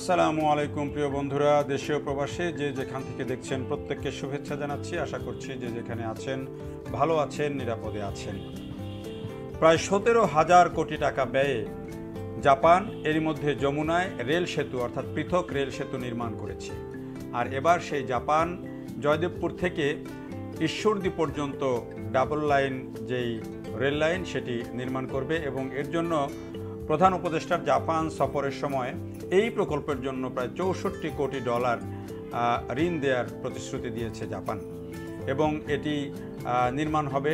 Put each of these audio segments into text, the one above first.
আসসালামু আলাইকুম প্রিয় বন্ধুরা, দেশীয় প্রবাসে যে যেখান থেকে দেখছেন প্রত্যেককে শুভেচ্ছা জানাচ্ছি। আশা করছি যে যেখানে আছেন ভালো আছেন, নিরাপদে আছেন। প্রায় 17,000 কোটি টাকা ব্যয়ে জাপান এরই মধ্যে যমুনায় রেল সেতু অর্থাৎ পৃথক রেল সেতু নির্মাণ করেছে। আর এবার সেই জাপান জয়দেবপুর থেকে ঈশ্বরদী পর্যন্ত ডাবল লাইন যেই রেল লাইন সেটি নির্মাণ করবে এবং এর জন্য প্রধান উপদেষ্টার জাপান সফরের সময় এই প্রকল্পের জন্য প্রায় 64 কোটি ডলার ঋণ দেওয়ার প্রতিশ্রুতি দিয়েছে জাপান এবং এটি নির্মাণ হবে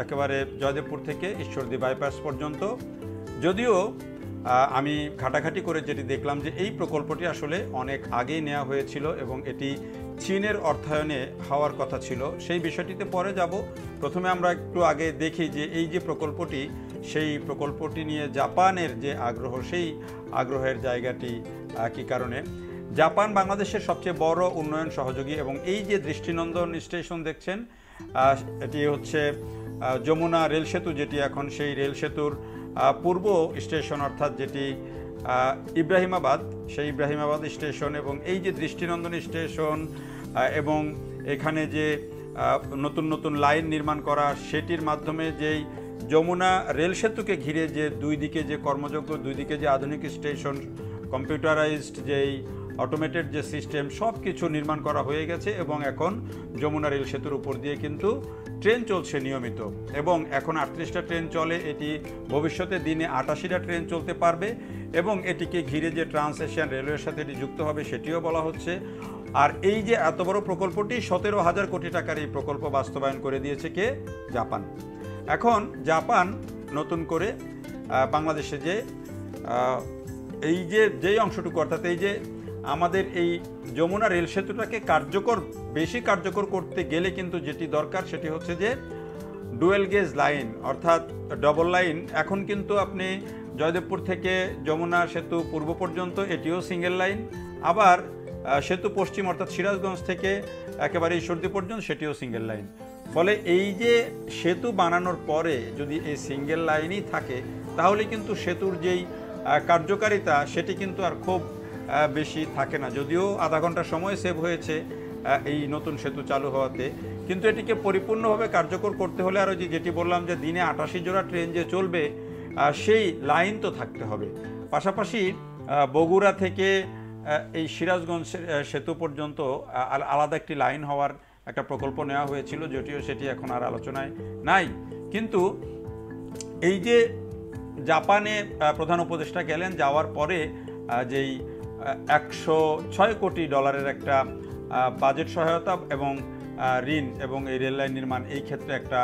একেবারে জয়দেবপুর থেকে ঈশ্বরদী বাইপাস পর্যন্ত। যদিও আমি ঘাটাঘাটি করে যেটি দেখলাম যে এই প্রকল্পটি আসলে অনেক আগেই নেওয়া হয়েছিল এবং এটি চীনের অর্থায়নে হওয়ার কথা ছিল। সেই বিষয়টিতে পরে যাব। প্রথমে আমরা একটু আগে দেখি যে এই যে প্রকল্পটি, সেই প্রকল্পটি নিয়ে জাপানের যে আগ্রহ, সেই আগ্রহের জায়গাটি কী কারণে। জাপান বাংলাদেশের সবচেয়ে বড় উন্নয়ন সহযোগী এবং এই যে দৃষ্টিনন্দন স্টেশন দেখছেন এটি হচ্ছে যমুনা রেল সেতু, যেটি এখন সেই রেল সেতুর পূর্ব স্টেশন অর্থাৎ যেটি ইব্রাহিমাবাদ, সেই ইব্রাহিমাবাদ স্টেশন এবং এই যে দৃষ্টিনন্দন স্টেশন এবং এখানে যে নতুন নতুন লাইন নির্মাণ করা, সেটির মাধ্যমে যেই যমুনা রেল সেতুকে ঘিরে যে দুই দিকে যে কর্মযোগ্য, দুই দিকে যে আধুনিক স্টেশন, কম্পিউটারাইজড যেই অটোমেটেড যে সিস্টেম, সব কিছু নির্মাণ করা হয়ে গেছে এবং এখন যমুনা রেল সেতুর উপর দিয়ে কিন্তু ট্রেন চলছে নিয়মিত এবং এখন 38টা ট্রেন চলে। এটি ভবিষ্যতে দিনে 88টা ট্রেন চলতে পারবে এবং এটিকে ঘিরে যে ট্রান্স এশিয়ান রেলওয়ের সাথে এটি যুক্ত হবে সেটিও বলা হচ্ছে। আর এই যে এত বড় প্রকল্পটি 17,000 কোটি টাকার এই প্রকল্প বাস্তবায়ন করে দিয়েছে কে? জাপান। এখন জাপান নতুন করে বাংলাদেশে যে এই যে যেই অংশটুকু অর্থাৎ এই যে আমাদের এই যমুনা রেল সেতুটাকে বেশি কার্যকর করতে গেলে কিন্তু যেটি দরকার সেটি হচ্ছে যে ডুয়েল গেজ লাইন অর্থাৎ ডবল লাইন। এখন কিন্তু আপনি জয়দেবপুর থেকে যমুনা সেতু পূর্ব পর্যন্ত এটিও সিঙ্গেল লাইন, আবার সেতু পশ্চিম অর্থাৎ সিরাজগঞ্জ থেকে একেবারে ঈশ্বরদী পর্যন্ত সেটিও সিঙ্গেল লাইন। ফলে এই যে সেতু বানানোর পরে যদি এই সিঙ্গেল লাইনই থাকে তাহলে কিন্তু সেতুর যেই কার্যকারিতা সেটি কিন্তু আর খুব বেশি থাকে না। যদিও আধা ঘন্টা সময় সেভ হয়েছে এই নতুন সেতু চালু হওয়াতে, কিন্তু এটিকে পরিপূর্ণভাবে কার্যকর করতে হলে আরও যেটি বললাম যে দিনে 88 জোড়া ট্রেন যে চলবে সেই লাইন তো থাকতে হবে। পাশাপাশি বগুড়া থেকে এই সিরাজগঞ্জ সেতু পর্যন্ত আলাদা একটি লাইন হওয়ার একটা প্রকল্প নেওয়া হয়েছিল, যদিও সেটি এখন আর আলোচনায় নাই। কিন্তু এই যে জাপানে প্রধান উপদেষ্টা গেলেন, যাওয়ার পরে যেই 106 কোটি ডলারের একটা বাজেট সহায়তা এবং ঋণ এবং এই রেল লাইন নির্মাণ, এই ক্ষেত্রে একটা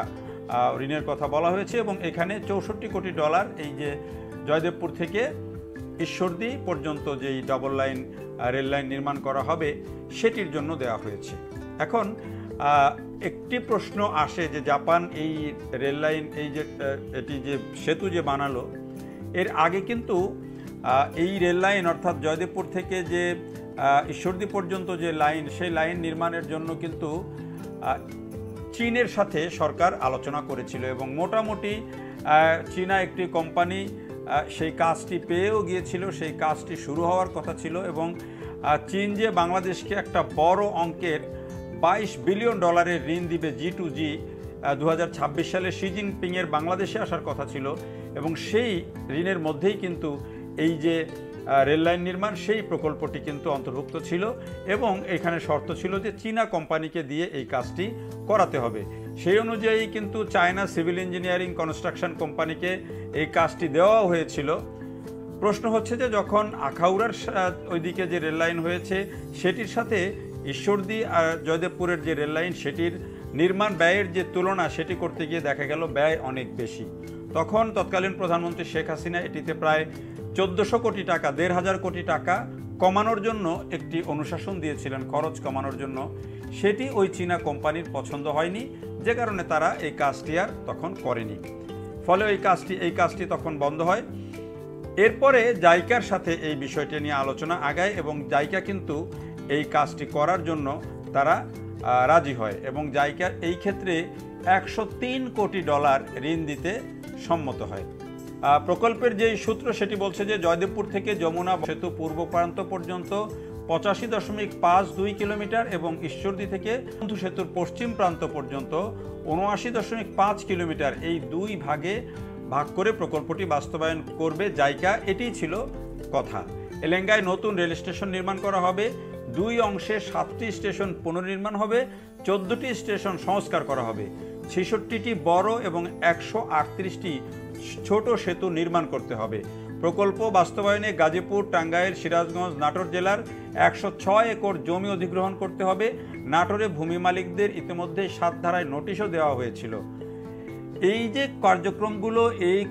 ঋণের কথা বলা হয়েছে এবং এখানে 64 কোটি ডলার এই যে জয়দেবপুর থেকে ঈশ্বরদী পর্যন্ত যেই ডাবল লাইন রেল লাইন নির্মাণ করা হবে সেটির জন্য দেওয়া হয়েছে। এখন একটি প্রশ্ন আসে যে জাপান এই রেল লাইন এটি যে সেতু যে বানালো, এর আগে কিন্তু এই রেল লাইন অর্থাৎ জয়দেবপুর থেকে যে ঈশ্বরদী পর্যন্ত যে লাইন, সেই লাইন নির্মাণের জন্য কিন্তু চীনের সাথে সরকার আলোচনা করেছিল এবং মোটামুটি চীনা একটি কোম্পানি সেই কাজটি পেয়েও গিয়েছিল, সেই কাজটি শুরু হওয়ার কথা ছিল এবং চীন যে বাংলাদেশকে একটা বড় অঙ্কের 22 বিলিয়ন ডলারের ঋণ দিবে G2G 2026 সালে শি জিনপিংয়ের বাংলাদেশে আসার কথা ছিল এবং সেই ঋণের মধ্যেই কিন্তু এই যে রেল লাইন নির্মাণ সেই প্রকল্পটি কিন্তু অন্তর্ভুক্ত ছিল এবং এখানে শর্ত ছিল যে চীনা কোম্পানিকে দিয়ে এই কাজটি করাতে হবে। সেই অনুযায়ী কিন্তু চায়না সিভিল ইঞ্জিনিয়ারিং কনস্ট্রাকশন কোম্পানিকে এই কাজটি দেওয়া হয়েছিল। প্রশ্ন হচ্ছে যে যখন আখাউড়ার ওইদিকে যে রেল লাইন হয়েছে সেটির সাথে ঈশ্বরদী আর জয়দেবপুরের যে রেল লাইন সেটির নির্মাণ ব্যয়ের যে তুলনা সেটি করতে গিয়ে দেখা গেল ব্যয় অনেক বেশি। তখন তৎকালীন প্রধানমন্ত্রী শেখ হাসিনা এটিতে প্রায় 1400 কোটি টাকা, 1,500 কোটি টাকা কমানোর জন্য একটি অনুশাসন দিয়েছিলেন, খরচ কমানোর জন্য। সেটি ওই চীনা কোম্পানির পছন্দ হয়নি, যে কারণে তারা এই কাজটি আর তখন করেনি। ফলে এই কাজটি তখন বন্ধ হয়। এরপরে জাইকার সাথে এই বিষয়টি নিয়ে আলোচনা আগায় এবং জাইকা কিন্তু এই কাজটি করার জন্য তারা রাজি হয় এবং জাইকা এই ক্ষেত্রে 103 কোটি ডলার ঋণ দিতে সম্মত হয়। প্রকল্পের যেই সূত্র সেটি বলছে যে জয়দেবপুর থেকে যমুনা সেতু পূর্ব প্রান্ত পর্যন্ত 85.52 কিলোমিটার এবং ঈশ্বরদী থেকে বন্ধু সেতুর পশ্চিম প্রান্ত পর্যন্ত 79.5 কিলোমিটার, এই দুই ভাগে ভাগ করে প্রকল্পটি বাস্তবায়ন করবে জাইকা। এটিই ছিল কথা। এলেঙ্গায় নতুন রেল স্টেশন নির্মাণ করা হবে, 2 অংশে 7টি স্টেশন পুনর্নির্মাণ হবে, 14টি স্টেশন সংস্কার করা হবে, 66টি বড় এবং 138টি ছোট সেতু নির্মাণ করতে হবে। প্রকল্প বাস্তবায়নে গাজীপুর, টাঙ্গাইল, সিরাজগঞ্জ, নাটোর জেলার 106 একর জমি অধিগ্রহণ করতে হবে। নাটোরে ভূমি মালিকদের ইতিমধ্যে 7 ধারায় নোটিশও দেওয়া হয়েছিল। এই যে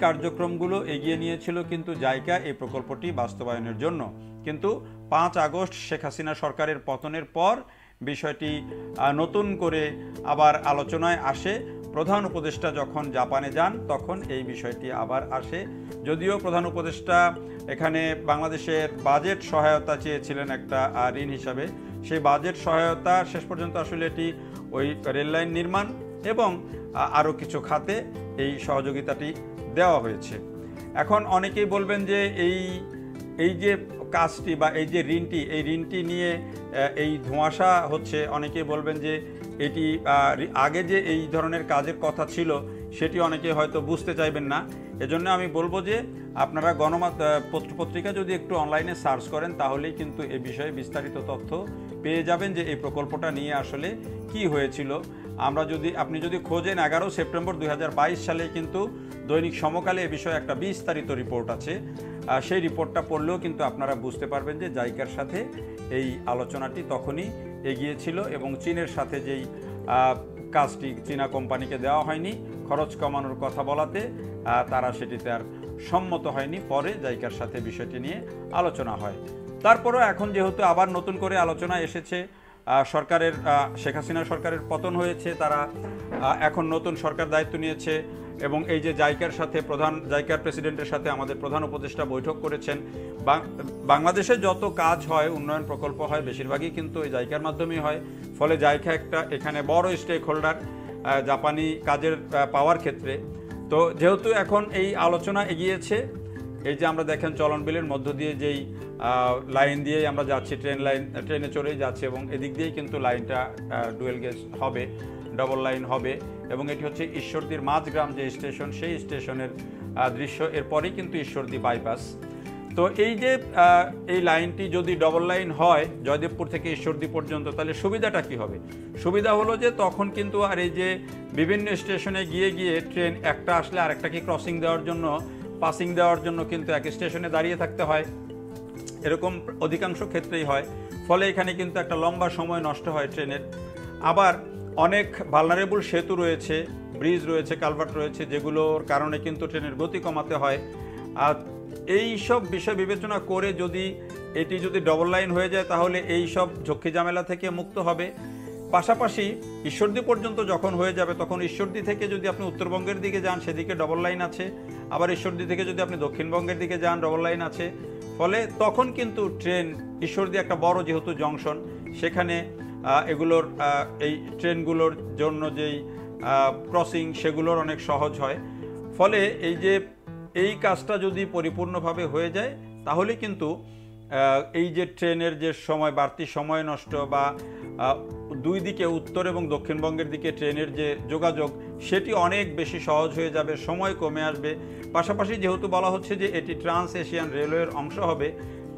কার্যক্রমগুলো এগিয়ে নিয়েছিল কিন্তু জাইকা এই প্রকল্পটি বাস্তবায়নের জন্য। কিন্তু 5 আগস্ট শেখ হাসিনা সরকারের পতনের পর বিষয়টি নতুন করে আবার আলোচনায় আসে। প্রধান উপদেষ্টা যখন জাপানে যান তখন এই বিষয়টি আবার আসে। যদিও প্রধান উপদেষ্টা এখানে বাংলাদেশের বাজেট সহায়তা চেয়েছিলেন একটা ঋণ হিসাবে, সেই বাজেট সহায়তা শেষ পর্যন্ত আসলে এটি ওই রেললাইন নির্মাণ এবং আরও কিছু খাতে এই সহযোগিতাটি দেওয়া হয়েছে। এখন অনেকেই বলবেন যে এই যে কাজটি বা এই যে ঋণটি, এই ঋণটি নিয়ে এই ধোঁয়াশা হচ্ছে। অনেকেই বলবেন যে এটি আগে যে এই ধরনের কাজের কথা ছিল সেটি অনেকে হয়তো বুঝতে চাইবেন না। এজন্য আমি বলবো যে আপনারা পত্রিকা যদি একটু অনলাইনে সার্চ করেন তাহলেই কিন্তু এ বিষয়ে বিস্তারিত তথ্য পেয়ে যাবেন যে এই প্রকল্পটা নিয়ে আসলে কি হয়েছিল। আপনি যদি খোঁজেন 11 সেপ্টেম্বর 2022 সালে কিন্তু দৈনিক সমকালে এ বিষয়ে একটা বিস্তারিত রিপোর্ট আছে। সেই রিপোর্টটা পড়লেও কিন্তু আপনারা বুঝতে পারবেন যে জাইকার সাথে এই আলোচনাটি তখনই এগিয়েছিল এবং চীনের সাথে যেই কাজটি চীনা কোম্পানিকে দেওয়া হয়নি, খরচ কমানোর কথা বলাতে তারা সেটিতে আর সম্মত হয়নি। পরে জাইকার সাথে বিষয়টি নিয়ে আলোচনা হয়। তারপরেও এখন যেহেতু আবার নতুন করে আলোচনা এসেছে, সরকারের শেখ হাসিনা সরকারের পতন হয়েছে, তারা এখন নতুন সরকার দায়িত্ব নিয়েছে এবং এই যে জাইকার প্রেসিডেন্টের সাথে আমাদের প্রধান উপদেষ্টা বৈঠক করেছেন। বাংলাদেশে যত কাজ হয়, উন্নয়ন প্রকল্প হয়, বেশিরভাগই কিন্তু এই জাইকার মাধ্যমেই হয়। ফলে জাইকা এখানে বড় স্টেক হোল্ডার জাপানি কাজের পাওয়ার ক্ষেত্রে। তো যেহেতু এখন এই আলোচনা এগিয়েছে, এই যে আমরা দেখেন চলন বিলের মধ্য দিয়ে যেই লাইন দিয়েই আমরা যাচ্ছি, ট্রেনে চড়েই যাচ্ছি এবং এদিক দিয়েই কিন্তু লাইনটা ডুয়েল গেজ হবে, ডবল লাইন হবে এবং এটি হচ্ছে ঈশ্বরদীর মাঝগ্রাম যে স্টেশন, সেই স্টেশনের দৃশ্য। এরপরেই কিন্তু ঈশ্বরদী বাইপাস। তো এই যে এই লাইনটি যদি ডবল লাইন হয় জয়দেবপুর থেকে ঈশ্বরদী পর্যন্ত, তাহলে সুবিধাটা কি হবে? সুবিধা হলো যে তখন কিন্তু আর এই যে বিভিন্ন স্টেশনে গিয়ে ট্রেন একটা আসলে আরেকটাকে ক্রসিং দেওয়ার জন্য, পাসিং দেওয়ার জন্য কিন্তু এক স্টেশনে দাঁড়িয়ে থাকতে হয়। এরকম অধিকাংশ ক্ষেত্রেই হয়। ফলে এখানে কিন্তু একটা লম্বা সময় নষ্ট হয় ট্রেনের। আবার অনেক ভালনারেবল সেতু রয়েছে, ব্রিজ রয়েছে, কালভার্ট রয়েছে, যেগুলোর কারণে কিন্তু ট্রেনের গতি কমাতে হয়। আর এই সব বিষয় বিবেচনা করে এটি যদি ডবল লাইন হয়ে যায় তাহলে এই সব ঝক্কি ঝামেলা থেকে মুক্ত হবে। পাশাপাশি ঈশ্বরদী পর্যন্ত যখন হয়ে যাবে তখন ঈশ্বরদী থেকে যদি আপনি উত্তরবঙ্গের দিকে যান সেদিকে ডবল লাইন আছে, আবার ঈশ্বরদী থেকে যদি আপনি দক্ষিণবঙ্গের দিকে যান ডবল লাইন আছে। ফলে তখন কিন্তু ট্রেন ঈশ্বরদী একটা বড় যেহেতু জংশন, সেখানে এগুলোর এই ট্রেনগুলোর জন্য যেই ক্রসিং সেগুলোর অনেক সহজ হয়। ফলে এই কাজটা যদি পরিপূর্ণভাবে হয়ে যায় তাহলে কিন্তু এই যে ট্রেনের যে বাড়তি সময় নষ্ট বা দুই দিকে উত্তর এবং দক্ষিণবঙ্গের দিকে ট্রেনের যে যোগাযোগ সেটি অনেক বেশি সহজ হয়ে যাবে, সময় কমে আসবে। পাশাপাশি যেহেতু বলা হচ্ছে যে এটি ট্রান্স এশিয়ান রেলওয়ের অংশ হবে,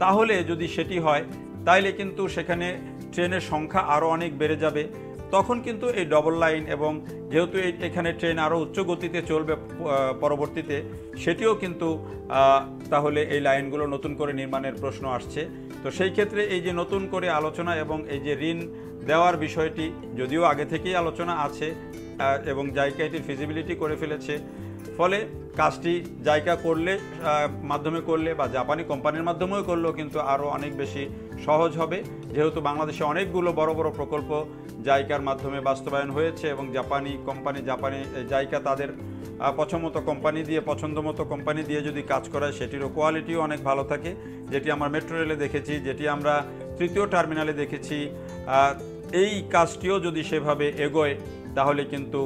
তাহলে যদি সেটি হয় তাইলে কিন্তু সেখানে ট্রেনের সংখ্যা আরও অনেক বেড়ে যাবে। তখন কিন্তু এই ডবল লাইন এবং যেহেতু এখানে ট্রেন আরও উচ্চ গতিতে চলবে পরবর্তীতে, সেটিও কিন্তু তাহলে এই লাইনগুলো নতুন করে নির্মাণের প্রশ্ন আসছে। তো সেই ক্ষেত্রে এই যে নতুন করে আলোচনা এবং এই যে ঋণ দেওয়ার বিষয়টি যদিও আগে থেকেই আলোচনা আছে এবং জাইকা এটির ফিজিবিলিটি করে ফেলেছে। ফলে কাজটি জাইকা মাধ্যমে করলে বা জাপানি কোম্পানির মাধ্যমেও করলেও কিন্তু আরও অনেক বেশি সহজ হবে। যেহেতু বাংলাদেশে অনেকগুলো বড় বড় প্রকল্প জাইকার মাধ্যমে বাস্তবায়ন হয়েছে এবং জাপানি জাইকা তাদের পছন্দ মতো কোম্পানি দিয়ে যদি কাজ করায় সেটিরও কোয়ালিটিও অনেক ভালো থাকে, যেটি আমরা মেট্রো রেলে দেখেছি, যেটি আমরা তৃতীয় টার্মিনালে দেখেছি। এই কাজটিও যদি সেভাবে এগোয় তাহলে কিন্তু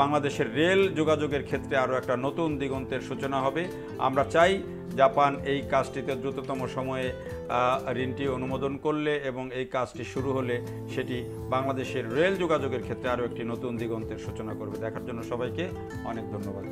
বাংলাদেশের রেল যোগাযোগের ক্ষেত্রে আরও একটা নতুন দিগন্তের সূচনা হবে। আমরা চাই জাপান এই কাজটিতে দ্রুততম সময়ে ঋণটি অনুমোদন করলে এবং এই কাজটি শুরু হলে সেটি বাংলাদেশের রেল যোগাযোগের ক্ষেত্রে আরও একটি নতুন দিগন্তের সূচনা করবে। দেখার জন্য সবাইকে অনেক ধন্যবাদ।